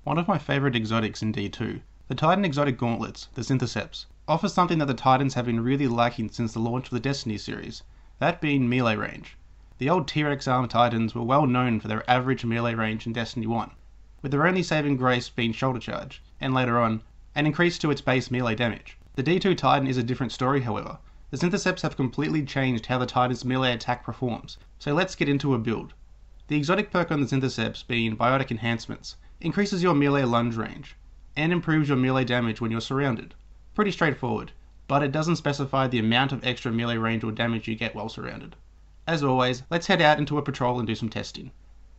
One of my favourite exotics in D2, the Titan exotic gauntlets, the Synthoceps, offers something that the Titans have been really lacking since the launch of the Destiny series, that being melee range. The old T-Rex armed Titans were well known for their average melee range in Destiny 1, with their only saving grace being shoulder charge, and later on, an increase to its base melee damage. The D2 Titan is a different story however. The Synthoceps have completely changed how the Titan's melee attack performs, so let's get into a build. The exotic perk on the Synthoceps, being Biotic Enhancements, increases your melee lunge range, and improves your melee damage when you're surrounded. Pretty straightforward, but it doesn't specify the amount of extra melee range or damage you get while surrounded. As always, let's head out into a patrol and do some testing.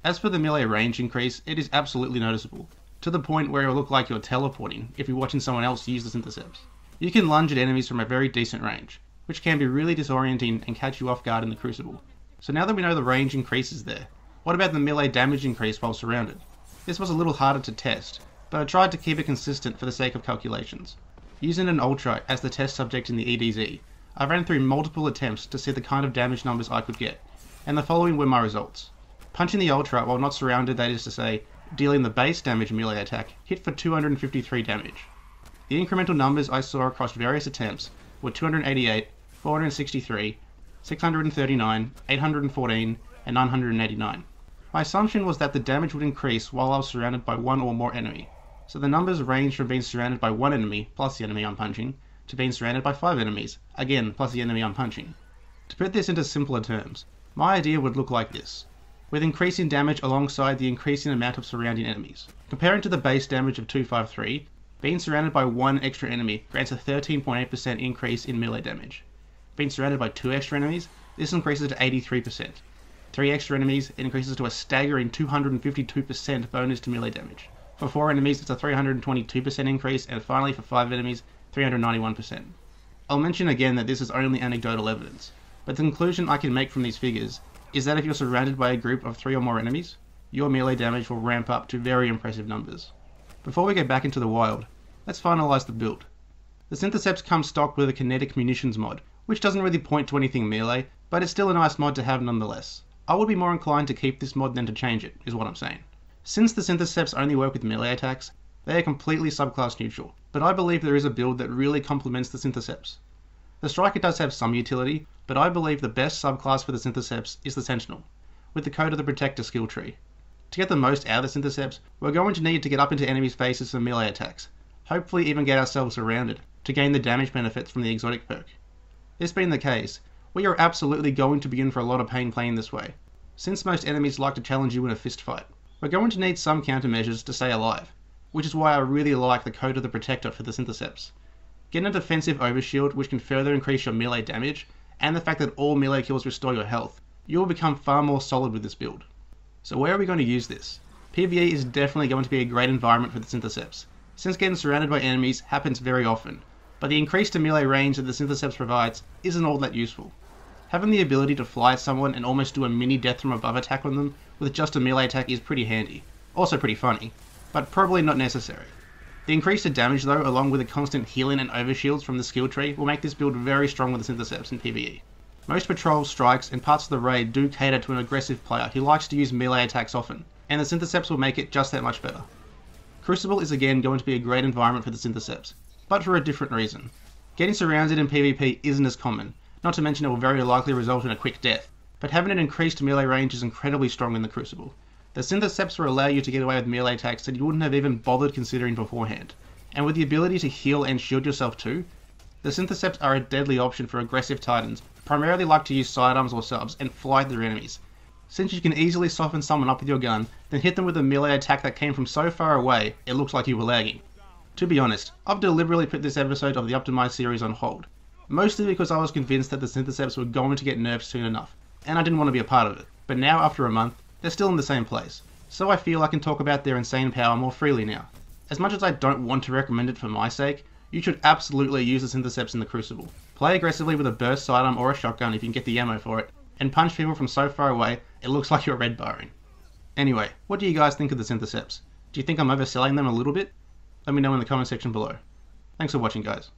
As for the melee range increase, it is absolutely noticeable, to the point where it will look like you're teleporting if you're watching someone else use the Synthoceps. You can lunge at enemies from a very decent range, which can be really disorienting and catch you off guard in the Crucible. So now that we know the range increase is there, what about the melee damage increase while surrounded? This was a little harder to test, but I tried to keep it consistent for the sake of calculations. Using an Ultra as the test subject in the EDZ, I ran through multiple attempts to see the kind of damage numbers I could get, and the following were my results. Punching the Ultra while not surrounded, that is to say, dealing the base damage melee attack, hit for 253 damage. The incremental numbers I saw across various attempts were 288, 463, 639, 814, and 989. My assumption was that the damage would increase while I was surrounded by one or more enemy, so the numbers ranged from being surrounded by one enemy, plus the enemy I'm punching, to being surrounded by 5 enemies, again plus the enemy I'm punching. To put this into simpler terms, my idea would look like this, with increasing damage alongside the increasing amount of surrounding enemies. Comparing to the base damage of 253, being surrounded by one extra enemy grants a 13.8% increase in melee damage. Being surrounded by 2 extra enemies, this increases to 83%. 3 extra enemies, it increases to a staggering 252% bonus to melee damage. For 4 enemies, it's a 322% increase, and finally for 5 enemies, 391%. I'll mention again that this is only anecdotal evidence, but the conclusion I can make from these figures is that if you're surrounded by a group of 3 or more enemies, your melee damage will ramp up to very impressive numbers. Before we get back into the wild, let's finalise the build. The Synthoceps comes stocked with a kinetic munitions mod, which doesn't really point to anything melee, but it's still a nice mod to have nonetheless. I would be more inclined to keep this mod than to change it, is what I'm saying. Since the Synthoceps only work with melee attacks, they are completely subclass neutral, but I believe there is a build that really complements the Synthoceps. The Striker does have some utility, but I believe the best subclass for the Synthoceps is the Sentinel, with the Code of the Protector skill tree. To get the most out of the Synthoceps, we're going to need to get up into enemies' faces for melee attacks, hopefully even get ourselves surrounded, to gain the damage benefits from the exotic perk. This being the case, we are absolutely going to be in for a lot of pain playing this way, since most enemies like to challenge you in a fist fight. We're going to need some countermeasures to stay alive, which is why I really like the Code of the Protector for the Synthoceps. Get a defensive overshield which can further increase your melee damage, and the fact that all melee kills restore your health, you will become far more solid with this build. So where are we going to use this? PvE is definitely going to be a great environment for the Synthoceps, since getting surrounded by enemies happens very often, but the increase to melee range that the Synthoceps provides isn't all that useful. Having the ability to fly at someone and almost do a mini death from above attack on them with just a melee attack is pretty handy, also pretty funny, but probably not necessary. The increase to damage though, along with the constant healing and overshields from the skill tree, will make this build very strong with the Synthoceps in PvE. Most patrols, strikes, and parts of the raid do cater to an aggressive player who likes to use melee attacks often, and the Synthoceps will make it just that much better. Crucible is again going to be a great environment for the Synthoceps, but for a different reason. Getting surrounded in PvP isn't as common, not to mention it will very likely result in a quick death, but having an increased melee range is incredibly strong in the Crucible. The Synthoceps will allow you to get away with melee attacks that you wouldn't have even bothered considering beforehand, and with the ability to heal and shield yourself too, the Synthoceps are a deadly option for aggressive Titans who primarily like to use sidearms or subs and fly at their enemies. Since you can easily soften someone up with your gun, then hit them with a melee attack that came from so far away it looks like you were lagging. To be honest, I've deliberately put this episode of the Optimised series on hold, mostly because I was convinced that the Synthoceps were going to get nerfed soon enough, and I didn't want to be a part of it. But now, after a month, they're still in the same place, so I feel I can talk about their insane power more freely now. As much as I don't want to recommend it for my sake, you should absolutely use the Synthoceps in the Crucible. Play aggressively with a burst sidearm or a shotgun if you can get the ammo for it, and punch people from so far away it looks like you're red barring. Anyway, what do you guys think of the Synthoceps? Do you think I'm overselling them a little bit? Let me know in the comment section below. Thanks for watching, guys.